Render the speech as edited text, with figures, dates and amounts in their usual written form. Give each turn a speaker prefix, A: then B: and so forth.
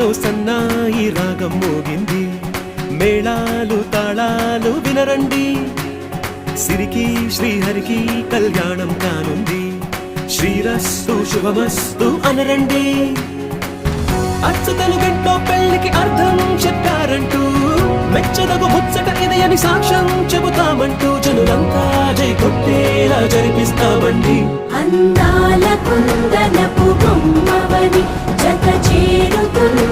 A: గుండెల్లో సన్నాయి రాగం మోగింది, మేళాలు తాళాలు వినరండి, సిరికి శ్రీహరికి కళ్యాణం కానుంది, శ్రీరస్తు శుభమస్తు అనరండి. అచ్చు తెలుగింటో పెళ్లికి అర్థం చెప్పారంటూ, మెచ్చదగు ముచ్చట ఇది అని సాక్ష్యం చెబుతామంటూ, జనులంతా జై కొట్టేలా జరిపిస్తామండి.
B: అందాల కుందనపు బొమ్మవని జత చేరుతుంది